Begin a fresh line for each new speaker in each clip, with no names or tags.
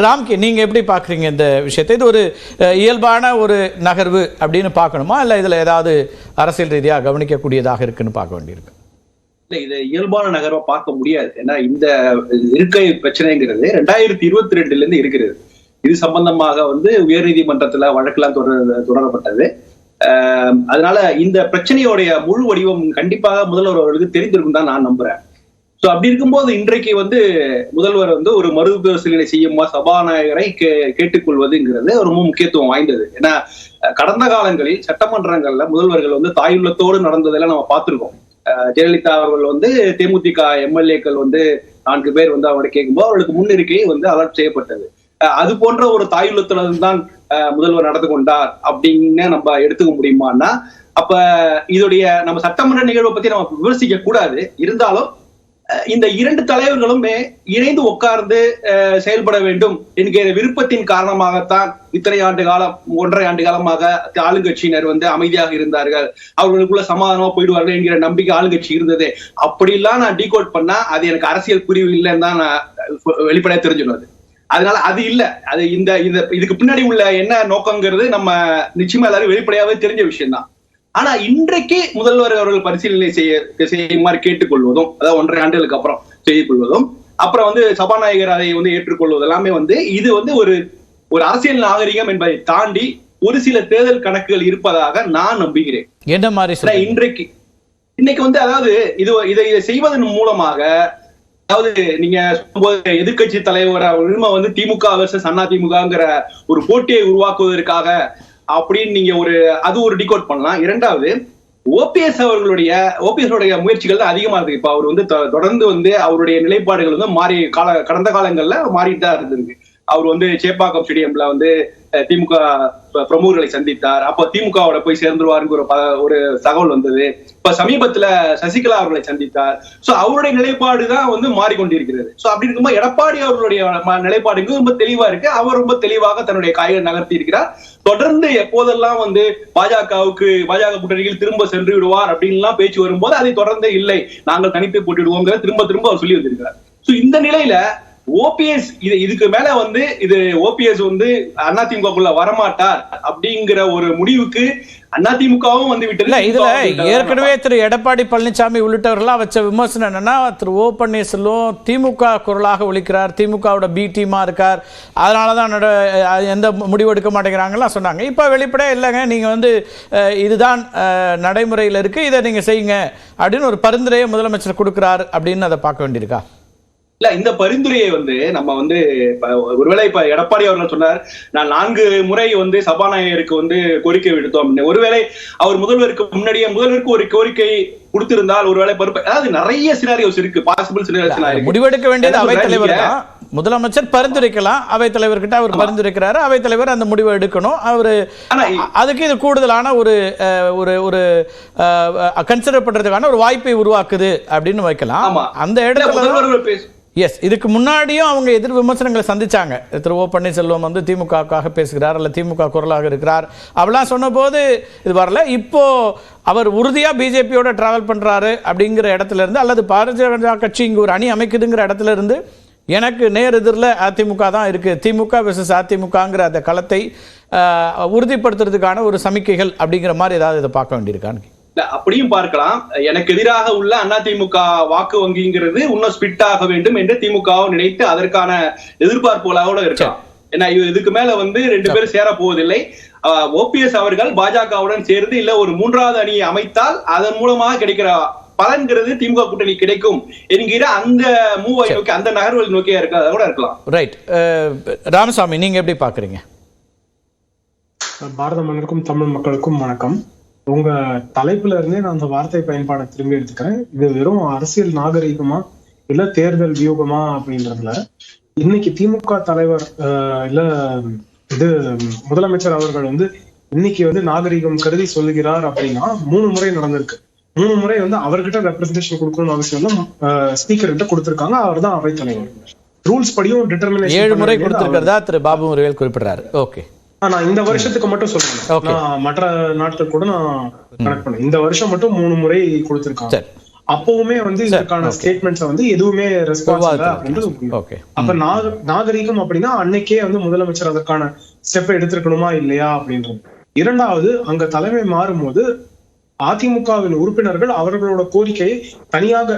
ராம்கி, நீங்க எப்படி பாக்குறீங்க இந்த விஷயத்தை? இது ஒரு இயல்பான ஒரு நகர்வு அப்படின்னு பார்க்கணுமா, இல்ல இதுல ஏதாவது அரசியல் ரீதியாக கவனிக்கக்கூடியதாக இருக்குன்னு பார்க்க வேண்டியிருக்கு?
இல்ல, இது இயல்பான நகர்வா பார்க்க முடியாது. ஏன்னா இந்த இருக்கை பிரச்சனைங்கிறது 2022 இருந்து இருக்கிறது. இது சம்பந்தமாக உயர் நீதிமன்றத்துல வழக்கெல்லாம் தொடரப்பட்டது. அதனால இந்த பிரச்சனையோடைய முழு வடிவம் கண்டிப்பாக முதல்வர் அவர்களுக்கு தெரிந்திருக்கும் தான் நான் நம்புறேன். சோ அப்படி இருக்கும்போது இன்றைக்கு முதல்வர் ஒரு மறுபரிசீலனை செய்யுமா சபாநாயகரை கேட்டுக்கொள்வதுங்கிறது ரொம்ப முக்கியத்துவம் வாய்ந்தது. ஏன்னா கடந்த காலங்களில் சட்டமன்றங்கள்ல முதல்வர்கள் தாயுள்ளத்தோடு நடந்ததெல்லாம் நம்ம பார்த்திருக்கோம். ஜெயலலிதா அவர்கள் தேமுதிக எம்எல்ஏக்கள் 4 பேர் அவரை கேட்கும்போது அவர்களுக்கு முன்னிருக்கை அலர்ட் செய்யப்பட்டது. அது போன்ற ஒரு தாயுள்ளத்துடன் தான் முதல்வர் நடந்து கொண்டார் அப்படின்னு நம்ம எடுத்துக்க முடியுமான்னா, அப்ப இதோடைய நம்ம சட்டமன்ற நிகழ்வை பத்தி நம்ம விமர்சிக்க கூடாது. இருந்தாலும் இந்த 2 தலைவர்களுமே இணைந்து உட்கார்ந்து செயல்பட வேண்டும் என்கிற விருப்பத்தின் காரணமாகத்தான் இத்தனை ஆண்டு காலம் 1.5 ஆண்டு காலமாக ஆளுங்கட்சியினர் அமைதியாக இருந்தார்கள். அவர்களுக்குள்ள சமாதானமா போயிடுவார்கள் என்கிற நம்பிக்கை ஆளுங்கட்சி இருந்தது. அப்படிலாம் நான் டீகோட் பண்ணா அது எனக்கு அரசியல் புரிவு இல்லைன்னு தான் நான் வெளிப்படையா தெரிஞ்சுடுவது. அதனால அது இல்ல, அது இந்த இதுக்கு பின்னாடி உள்ள என்ன நோக்கங்கிறது நம்ம நிச்சயமா எல்லாரும் வெளிப்படையாவே தெரிஞ்ச விஷயம் தான். ஆனா இன்றைக்கு முதல்வர் அவர்கள் பரிசீலனை செய்யுமாறு கேட்டுக்கொள்வதும், அதாவது 1.5 ஆண்டுகளுக்கு அப்புறம் செய்து கொள்வதும், அப்புறம் சபாநாயகர் அதை ஏற்றுக்கொள்வது எல்லாமே இது ஒரு அரசியல் நாகரிகம் என்பதை தாண்டி ஒரு சில தேர்தல் கணக்குகள் இருப்பதாக நான் நம்புகிறேன்.
என்ன மாதிரி
இன்னைக்கு அதாவது இதை செய்வதன் மூலமாக, அதாவது நீங்க சொல்லும்போது எதிர்கட்சி தலைவர் திமுக வெர்சஸ் அண்ணா திமுகங்கிற ஒரு போட்டியை உருவாக்குவதற்காக அப்படின்னு நீங்க அது ஒரு டிகோட் பண்ணலாம். இரண்டாவது, ஓபிஎஸ் அவர்களுடைய முயற்சிகள் தான் அதிகமா இருக்கு. இப்ப அவர் தொடர்ந்து அவருடைய நிலைப்பாடுகள் கடந்த காலங்கள்ல மாறிட்டு தான் இருந்திருக்கு. அவர் சேப்பாக்கம் ஸ்டேடியம்ல திமுக பிரமுகர்களை சந்தித்தார். அப்ப திமுகவோட போய் சேர்ந்துருவாருங்கிற ஒரு தகவல் வந்தது. இப்ப சமீபத்துல சசிகலா அவர்களை சந்தித்தார். சோ அவருடைய நிலைப்பாடுதான் மாறிக்கொண்டிருக்கிறது. சோ அப்படி இருக்கும்போது எடப்பாடி அவர்களுடைய நிலைப்பாடு ரொம்ப தெளிவா இருக்கு. அவர் ரொம்ப தெளிவாக தன்னுடைய காய்கள் நகர்த்தி இருக்கிறார். தொடர்ந்து எப்போதெல்லாம் பாஜக கூட்டணியில் திரும்ப சென்று விடுவார் அப்படின்லாம் பேச்சு வரும்போது அதை தொடர்ந்து இல்லை, நாங்கள் தனித்து போட்டிடுவோங்கிற திரும்ப திரும்ப அவர் சொல்லி வந்திருக்கிறார். சோ இந்த நிலையில ஓபிஎஸ் இதுக்கு மேல இது ஓபிஎஸ் அதிமுகக்குள்ள வரமாட்டார் அப்படிங்கிற ஒரு முடிவுக்கு அதிமுகவும் விட்டது.
இதுல ஏற்கனவே திரு எடப்பாடி பழனிசாமி உள்ளிட்டவர்களா வச்ச விமர்சனம் என்னன்னா, திரு ஓ பன்னீர்செல்வம் திமுக குரலாக ஒலிக்கிறார், திமுகவோட பி டீமா இருக்கார், அதனாலதான் எந்த முடிவு எடுக்க மாட்டேங்கிறாங்கலாம் சொன்னாங்க. இப்ப வெளிப்படையா இல்லைங்க, நீங்க இதுதான் நடைமுறையில் இருக்கு, இதை நீங்க செய்யுங்க அப்படின்னு ஒரு பரிந்துரையை முதலமைச்சர் கொடுக்கிறார் அப்படின்னு அதை பார்க்க வேண்டியிருக்கா?
இல்ல, இந்த பரிந்துரையை நம்ம ஒருவேளை இப்ப எடப்பாடி அவர்கள் சொன்னார், நான் 4 முறை சபாநாயகருக்கு கோரிக்கை விடுத்தோம். ஒருவேளை அவர் முதல்வருக்கு ஒரு கோரிக்கை கொடுத்திருந்தால் ஒருவேளை அதாவது நிறைய சினாரியோஸ் இருக்கு, பாசிபிள் சினாரியோஸ்.
முடிவெடுக்க வேண்டியது அவைத்தலைவர் தான். முதலமைச்சர் பரிந்துரைக்கலாம், அவைத்தலைவர்கிட்ட அவர் பரிந்துரைக்கிறாரு, அவைத்தலைவர் அந்த முடிவை எடுக்கணும். அவரு அதுக்கு இது கூடுதலான ஒரு கன்சிடர் பண்றதுக்கான ஒரு வாய்ப்பை உருவாக்குது அப்படின்னு வைக்கலாம். அந்த இடத்துல எஸ், இதுக்கு முன்னாடியும் அவங்க எதிர் விமர்சனங்களை சந்திச்சாங்க. திரு ஓ பன்னீர்செல்வம் திமுகவுக்காக பேசுகிறார், அல்ல திமுக குரலாக இருக்கிறார் அப்படிலாம் சொன்ன போது இது வரல. இப்போ அவர் உறுதியா பிஜேபியோட டிராவல் பண்றாரு அப்படிங்கிற இடத்துல இருந்து, அல்லது பாரதிய ஜனதா கட்சி இங்கு ஒரு அணி அமைக்குதுங்கிற இடத்துல இருந்து, எனக்கு நேர் எதிரில் அதிமுக தான் இருக்கு, திமுக வெர்சஸ் அதிமுகங்கிற அந்த களத்தை உறுதிப்படுத்துறதுக்கான ஒரு சமிக்கைகள் அப்படிங்கிற மாதிரி ஏதாவது இதை பார்க்க வேண்டியிருக்கான்னு
அப்படியும் பார்க்கலாம். எனக்கு எதிராக உள்ள அதிமுக வாக்கு வங்கிங்கிறது இன்னும் ஸ்பிட் ஆக வேண்டும் என்று திமுகவும் நினைத்து அதற்கான எதிர்பார்ப்புகளாக இருக்கலாம். ஏன்னா இதுக்கு மேல 2 பேரும் சேர போவதில்லை. ஓபிஎஸ் அவர்கள் பாஜகவுடன் சேர்ந்து இல்ல ஒரு 3வது அணியை அமைத்தால் அதன் மூலமாக கிடைக்கிற பலன்கிறது திமுக கூட்டணி கிடைக்கும் என்கிற அந்த மூவை நோக்கி, அந்த நகர்வுகளை நோக்கியா கூட இருக்கலாம்.
ரைட். ராமசாமி, நீங்க எப்படி பாக்குறீங்க?
பாரத மன்னருக்கும் தமிழ் மக்களுக்கும் வணக்கம். உங்க தலைப்புல இருந்தே நான் அந்த வார்த்தை பயன்பாடை திரும்பி எடுத்துக்கிறேன். இது வெறும் அரசியல் நாகரிகமா இல்ல தேர்தல் வியூகமா அப்படின்றதுல, இன்னைக்கு திமுக தலைவர் இல்ல முதலமைச்சர் அவர்கள் இன்னைக்கு நாகரிகம் கருதி சொல்லுகிறார் அப்படின்னா 3 முறை நடந்திருக்கு. 3 முறை அவர்கிட்ட ரெப்ரசன்டேஷன் கொடுக்கணும்னு அவசியம் இல்லை, ஸ்பீக்கர் கிட்ட கொடுத்திருக்காங்க. அவர் தான் அவைத் தலைவர். ரூல்ஸ் படியும் டிட்டர்மினேஷன்
7 முறை கொடுத்திருக்கிறதா திரு பாபு முருகேல் குறிப்பிடுறாரு. ஓகே,
நான் இந்த வருஷத்துக்கு மட்டும் சொல்றேன், நான் மற்ற நாட்கள் கூட நான் கனெக்ட் பண்ணேன். இந்த வருஷம் மட்டும் 3 முறை கொடுத்திருக்காங்க. அப்பவுமே வந்து இதற்கான ஸ்டேட்மெண்ட்ஸ் வந்து எதுவுமே ரெஸ்பான்ஸ் இல்லை அப்படின்றது. அப்ப நாகரீகம் அப்படின்னா அன்னைக்கே வந்து முதலமைச்சர் அதற்கான ஸ்டெப் எடுத்திருக்கணுமா இல்லையா அப்படின்றது. இரண்டாவது, அங்க தலைமை மாறும்போது அதிமுகவின் உறுப்பினர்கள் அவர்களோட கோரிக்கையை தனியாக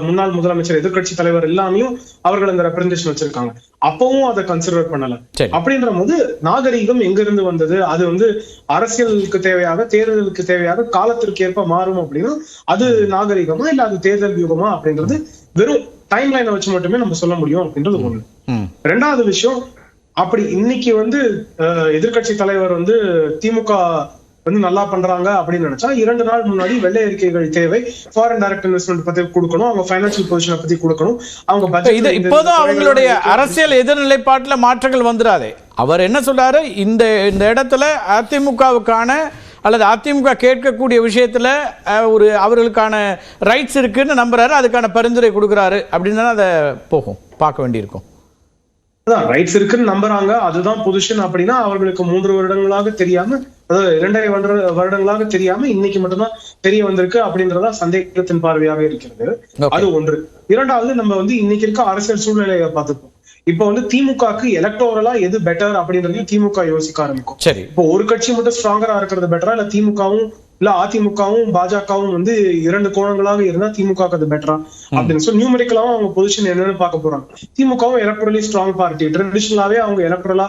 முன்னாள் முதலமைச்சர், எதிர்கட்சி தலைவர் எல்லாமையும் அவர்கள் அந்த ரெப்ரசன்டேஷன் வச்சிருக்காங்க. அப்பவும் அதை கன்சிடர் பண்ணல. அப்படின்ற போது நாகரீகம் எங்க இருந்து வந்தது? அது வந்து அரசியலுக்கு தேவையாக, தேர்தலுக்கு தேவையாக காலத்திற்கு ஏற்ப மாறும் அப்படின்னா அது நாகரீகமா இல்ல அது தேர்தல் வியூகமா அப்படின்றது வெறும் டைம் லைனை வச்சு மட்டுமே நம்ம சொல்ல முடியும் அப்படின்றது ஒண்ணு. ரெண்டாவது விஷயம், அப்படி இன்னைக்கு வந்து எதிர்கட்சி தலைவர் வந்து திமுக வந்து நல்லா பண்றாங்க அப்படின்னு நினைச்சா 2 நாள் முன்னாடி வெள்ளை அறிக்கைகள் தேவை, ஃபாரின் டைரக்ட் இன்வெஸ்ட்மெண்ட் பத்தி கொடுக்கணும், அவங்க பைனான்சியல் பொசிஷனை பத்தி கொடுக்கணும், அவங்க பட்ஜெட். இப்போதும்
அவங்களுடைய அரசியல் எதிர்நிலைப்பாட்டுல மாற்றங்கள் வந்துடாதே. அவர் என்ன சொல்றாரு, இந்த இடத்துல அதிமுகவுக்கான அல்லது அதிமுக கேட்கக்கூடிய விஷயத்துல ஒரு அவர்களுக்கான ரைட்ஸ் இருக்குன்னு நம்புறாரு, அதுக்கான பரிந்துரை கொடுக்குறாரு அப்படின்னு அதை போகும் பார்க்க வேண்டியிருக்கும்.
அதான் ரைட்ஸ் இருக்குன்னு நம்புறாங்க, அதுதான் பொசிஷன் அப்படின்னா அவர்களுக்கு 3 வருடங்களாக தெரியாம, அதாவது 2.5 வருடங்களாக தெரியாம இன்னைக்கு மட்டும்தான் தெரிய வந்திருக்கு அப்படின்றதா சந்தேகத்தின் பார்வையாக இருக்கிறது. அது ஒன்று. இரண்டாவது, நம்ம வந்து இன்னைக்கு இருக்க அரசியல் சூழ்நிலையை பார்த்துப்போம். இப்ப வந்து திமுகக்கு எலக்டோரலா எது பெட்டர் அப்படின்றதையும் திமுக யோசிக்க ஆரம்பிக்கும். இப்போ ஒரு கட்சி மட்டும் ஸ்ட்ராங்கரா இருக்கிறது பெட்டரா, இல்ல திமுகவும் இல்ல அதிமுகவும் பாஜகவும் வந்து 2 கோணங்களாக இருந்தா திமுக அது பெட்டரா அப்படின்னு சொல்லி நியூமெரிக்கலாவும் அவங்க பொசிஷன் என்னன்னு பார்க்க போறாங்க. திமுகவும் எலக்ட்ரலி ஸ்ட்ராங் பார்ட்டி, ட்ரெடிஷனலாவே அவங்க எலக்ட்ரலா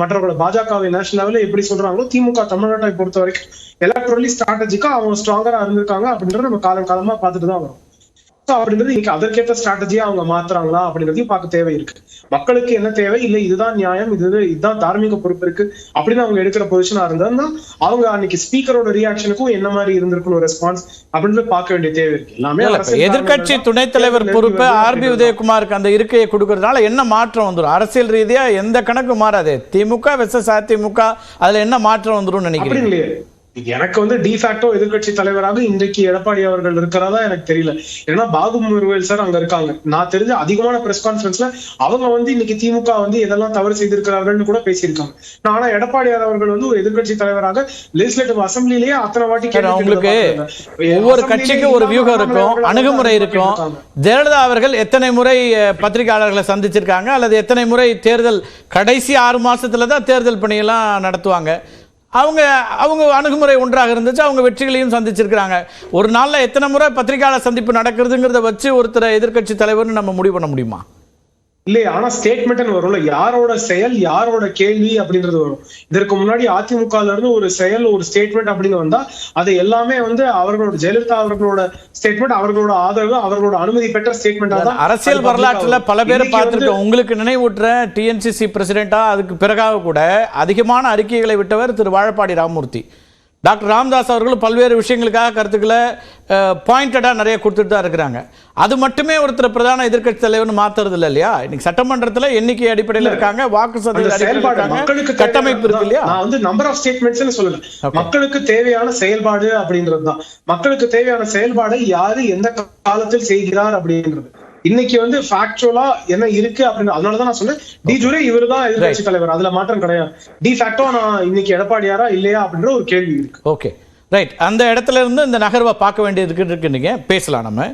மற்றவங்கள பாஜகவை நேஷனல் லெவல்ல எப்படி சொல்றாங்களோ திமுக தமிழ்நாட்டை பொறுத்த வரைக்கும் எலக்ட்ரலி ஸ்ட்ராட்டஜிக்கா அவங்க ஸ்ட்ராங்கரா இருந்திருக்காங்க அப்படின்றத நம்ம காலமா பார்த்துட்டு தான் வரும். அப்படின்றது இன்னைக்கு அதற்கேற்ற ஸ்ட்ராட்டஜியா அவங்க மாத்துறாங்களா அப்படின்றதையும் பார்க்க தேவை இருக்கு. மக்களுக்கு என்ன தேவை, இல்ல இதுதான் நியாயம், இதுதான் தார்மீக பொறுப்பு இருக்கு அப்படின்னு அவங்க எடுக்கிற பொசிஷனா இருந்தா அவங்க அன்னைக்கு ஸ்பீக்கரோட ரியாக்ஷனுக்கும் என்ன மாதிரி இருந்திருக்கணும் ரெஸ்பான்ஸ் அப்படின்றது பார்க்க வேண்டிய தேவை இருக்கு. எல்லாமே
எதிர்கட்சி துணைத் தலைவர் பொறுப்பு ஆர்பி உதயகுமாருக்கு அந்த இருக்கையை கொடுக்கறதுனால என்ன மாற்றம் வந்துடும்? அரசியல் ரீதியா எந்த கணக்கு மாறாது. திமுக வெர்சஸ் அதிமுக, அதுல என்ன மாற்றம் வந்துடும் நினைக்கிறீங்க?
எனக்கு வந்து டிஃபேக்டோ எதிர்கட்சி தலைவராக இன்றைக்கு எடப்பாடி அவர்கள் இருக்கிறதா எனக்கு தெரியல. ஏன்னா பாபு முருகவேல் சார் அங்க இருக்காங்க. நான் தெரிஞ்ச அதிகமான பிரஸ் கான்ஃபரன்ஸ்ல அவங்க வந்து இன்னைக்கு திமுக வந்து எதெல்லாம் தவறு செய்திருக்கிறார்கள் கூட பேசியிருக்காங்க. ஆனா எடப்பாடி அவர்கள் வந்து ஒரு எதிர்கட்சி தலைவராக லெஜிஸ்லேட்டிவ் அசம்பிளிலேயே அத்தனை வாட்டி
உங்களுக்கு ஒவ்வொரு கட்சிக்கு ஒரு வியூகம் இருக்கும், அணுகுமுறை இருக்கும். ஜெயலலிதா அவர்கள் எத்தனை முறை பத்திரிகையாளர்களை சந்திச்சிருக்காங்க, அல்லது எத்தனை முறை தேர்தல் கடைசி 6 மாசத்துலதான் தேர்தல் பணியெல்லாம் நடத்துவாங்க. அவங்க அணுகுமுறை ஒன்றாக இருந்துச்சு, அவங்க வெற்றிகளையும் சந்திச்சிருக்கிறாங்க. ஒரு நாள்ல எத்தனை முறை பத்திரிகையாளர் சந்திப்பு நடக்கிறதுங்கிறத வச்சு ஒருத்தர் எதிர்கட்சி தலைவர்னு நம்ம முடிவு பண்ண முடியுமா?
இல்லையா? ஆனா ஸ்டேட்மெண்ட் வரும்ல, யாரோட செயல் யாரோட கேள்வி அப்படின்றது வரும். இதற்கு முன்னாடி அதிமுகல இருந்து ஒரு செயல் ஒரு ஸ்டேட்மெண்ட் அப்படின்னு வந்தா அது எல்லாமே வந்து அவர்களோட ஜெயலலிதா அவர்களோட ஸ்டேட்மெண்ட், அவர்களோட ஆதரவு, அவர்களோட அனுமதி பெற்ற ஸ்டேட்மெண்டா தான்
அரசியல் வரலாற்றுல பல பேரை பார்த்திருக்கோம். உங்களுக்கு நினைவூட்டுற டிஎன்சிசி பிரசிடென்டா அதுக்கு பிறகாக கூட அதிகமான அறிக்கைகளை விட்டவர் திரு வாழப்பாடி ராமமூர்த்தி. டாக்டர் ராமதாஸ் அவர்களும் பல்வேறு விஷயங்களுக்காக கருத்துக்களை பாயிண்டடா நிறைய கொடுத்துட்டு தான் இருக்கிறாங்க. அது மட்டுமே ஒருத்தர் பிரதான எதிர்கட்சி தலைவர்னு மாத்துறது இல்லை இல்லையா? இன்னைக்கு சட்டமன்றத்துல எண்ணிக்கை அடிப்படையில் இருக்காங்க, வாக்கு சதவீத கட்டமைப்பு இருக்கு இல்லையா?
நான் வந்து நம்பர் ஆஃப் ஸ்டேட்மெண்ட்ஸ்னு சொல்லல, மக்களுக்கு தேவையான செயல்பாடு அப்படின்றதுதான். மக்களுக்கு தேவையான செயல்பாடை யாரு எந்த காலத்தில் செய்கிறார் அப்படின்றது இன்னைக்கு வந்து ஃபேக்சுவலா என்ன இருக்கு அப்படின்னு. அதனாலதான் நான் சொன்னேன் டி ஜூரே இவர் தான் எதிர்கட்சி தலைவர், அதுல மாற்றம் கிடையாது. டி ஃபேக்டோ நான் இன்னைக்கு எடப்பாடியாரா இல்லையா அப்படின்ற ஒரு கேள்வி இருக்கு.
Okay right. அந்த இடத்துல இருந்து இந்த நகர்வை பார்க்க வேண்டியது இருக்கு, நீங்க பேசலாம் நம்ம.